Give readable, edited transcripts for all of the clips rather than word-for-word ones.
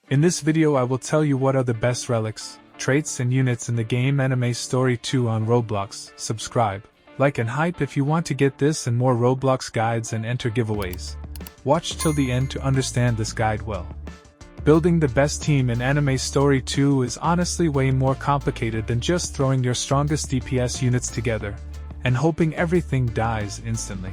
In this video I will tell you what are the best relics, traits and units in the game Anime Story 2 on Roblox. Subscribe, like and hype if you want to get this and more Roblox guides and enter giveaways. Watch till the end to understand this guide well. Building the best team in Anime Story 2 is honestly way more complicated than just throwing your strongest DPS units together and hoping everything dies instantly.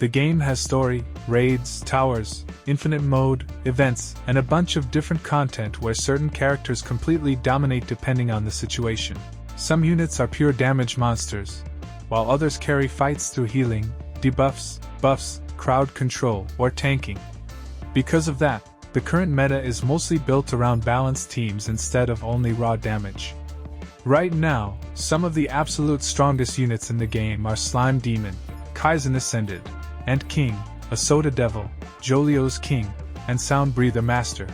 The game has story, raids, towers, infinite mode, events, and a bunch of different content where certain characters completely dominate depending on the situation. Some units are pure damage monsters, while others carry fights through healing, debuffs, buffs, crowd control, or tanking. Because of that, the current meta is mostly built around balanced teams instead of only raw damage. Right now, some of the absolute strongest units in the game are Slime Demon, Kaizen Ascended, Ant King, Asota Devil, Jolio's King, and Sound Breather Master.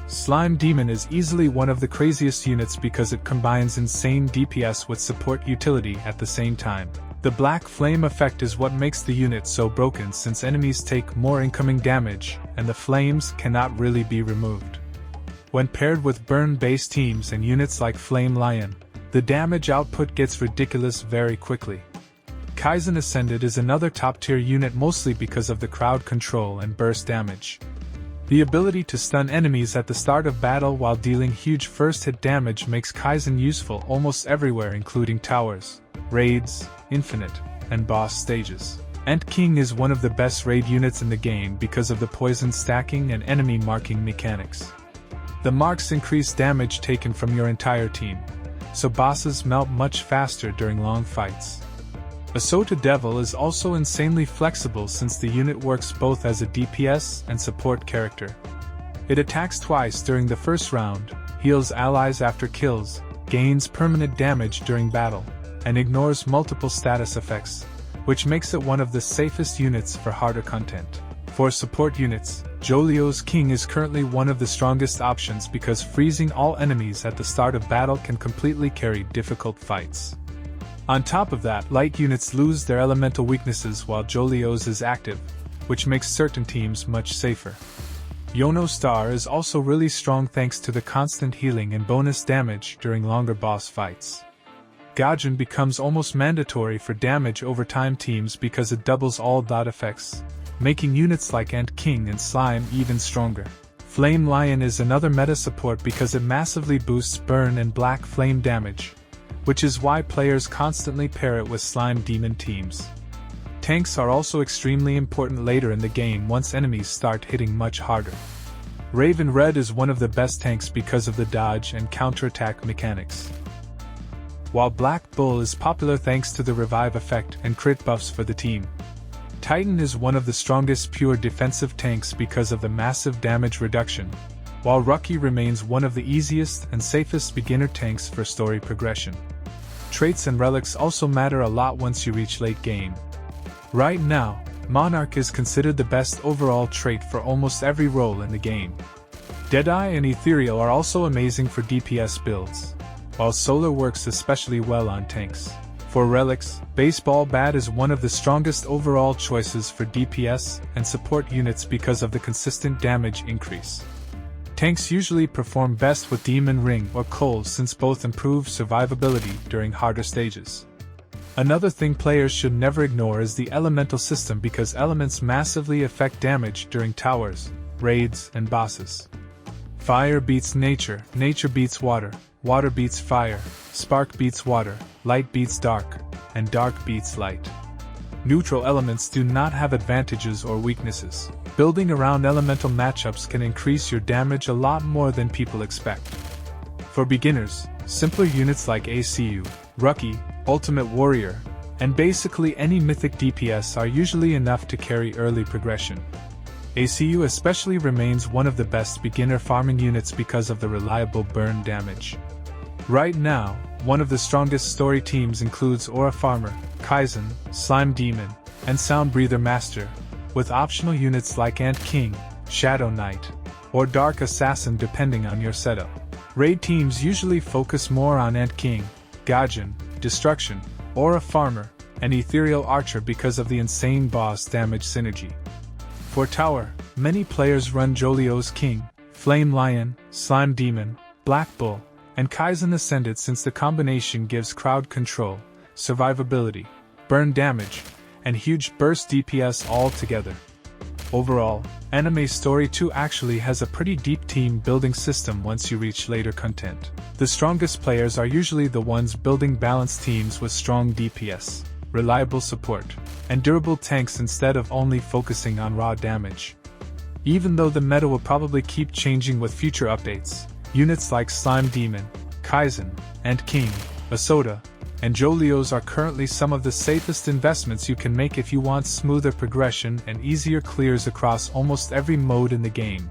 Slime Demon is easily one of the craziest units because it combines insane DPS with support utility at the same time. The Black Flame effect is what makes the unit so broken since enemies take more incoming damage, and the flames cannot really be removed. When paired with burn-based teams and units like Flame Lion, the damage output gets ridiculous very quickly. Kaizen Ascended is another top-tier unit mostly because of the crowd control and burst damage. The ability to stun enemies at the start of battle while dealing huge first-hit damage makes Kaizen useful almost everywhere including towers, raids, infinite, and boss stages. Ant King is one of the best raid units in the game because of the poison stacking and enemy marking mechanics. The marks increase damage taken from your entire team, so bosses melt much faster during long fights. Asota Devil is also insanely flexible since the unit works both as a DPS and support character. It attacks twice during the first round, heals allies after kills, gains permanent damage during battle, and ignores multiple status effects, which makes it one of the safest units for harder content. For support units, Jolio's King is currently one of the strongest options because freezing all enemies at the start of battle can completely carry difficult fights. On top of that, light units lose their elemental weaknesses while Jolio's is active, which makes certain teams much safer. Yono Star is also really strong thanks to the constant healing and bonus damage during longer boss fights. Gaijin becomes almost mandatory for damage over time teams because it doubles all dot effects, making units like Ant King and Slime even stronger. Flame Lion is another meta support because it massively boosts burn and black flame damage, which is why players constantly pair it with Slime Demon teams. Tanks are also extremely important later in the game once enemies start hitting much harder. Raven Red is one of the best tanks because of the dodge and counterattack mechanics, while Black Bull is popular thanks to the revive effect and crit buffs for the team. Titan is one of the strongest pure defensive tanks because of the massive damage reduction, while Rookie remains one of the easiest and safest beginner tanks for story progression. Traits and relics also matter a lot once you reach late game. Right now, Monarch is considered the best overall trait for almost every role in the game. Deadeye and Ethereal are also amazing for DPS builds, while Solar works especially well on tanks. For relics, Baseball Bat is one of the strongest overall choices for DPS and support units because of the consistent damage increase. Tanks usually perform best with Demon Ring or Coal since both improve survivability during harder stages. Another thing players should never ignore is the elemental system because elements massively affect damage during towers, raids, and bosses. Fire beats nature, nature beats water, water beats fire, spark beats water, light beats dark, and dark beats light. Neutral elements do not have advantages or weaknesses. Building around elemental matchups can increase your damage a lot more than people expect. For beginners, simpler units like ACU, Rookie, Ultimate Warrior, and basically any mythic DPS are usually enough to carry early progression. ACU especially remains one of the best beginner farming units because of the reliable burn damage. Right now, one of the strongest story teams includes Aura Farmer, Kaizen, Slime Demon, and Sound Breather Master, with optional units like Ant King, Shadow Knight, or Dark Assassin depending on your setup. Raid teams usually focus more on Ant King, Gaijin, Destruction, Aura Farmer, and Ethereal Archer because of the insane boss damage synergy. For tower, many players run Jolio's King, Flame Lion, Slime Demon, Black Bull, and Kaizen Ascended since the combination gives crowd control, survivability, burn damage, and huge burst DPS all together. Overall, Anime Story 2 actually has a pretty deep team building system once you reach later content. The strongest players are usually the ones building balanced teams with strong DPS, reliable support, and durable tanks instead of only focusing on raw damage. Even though the meta will probably keep changing with future updates, units like Slime Demon, Kaizen, and King, Asoda, and Jolios are currently some of the safest investments you can make if you want smoother progression and easier clears across almost every mode in the game.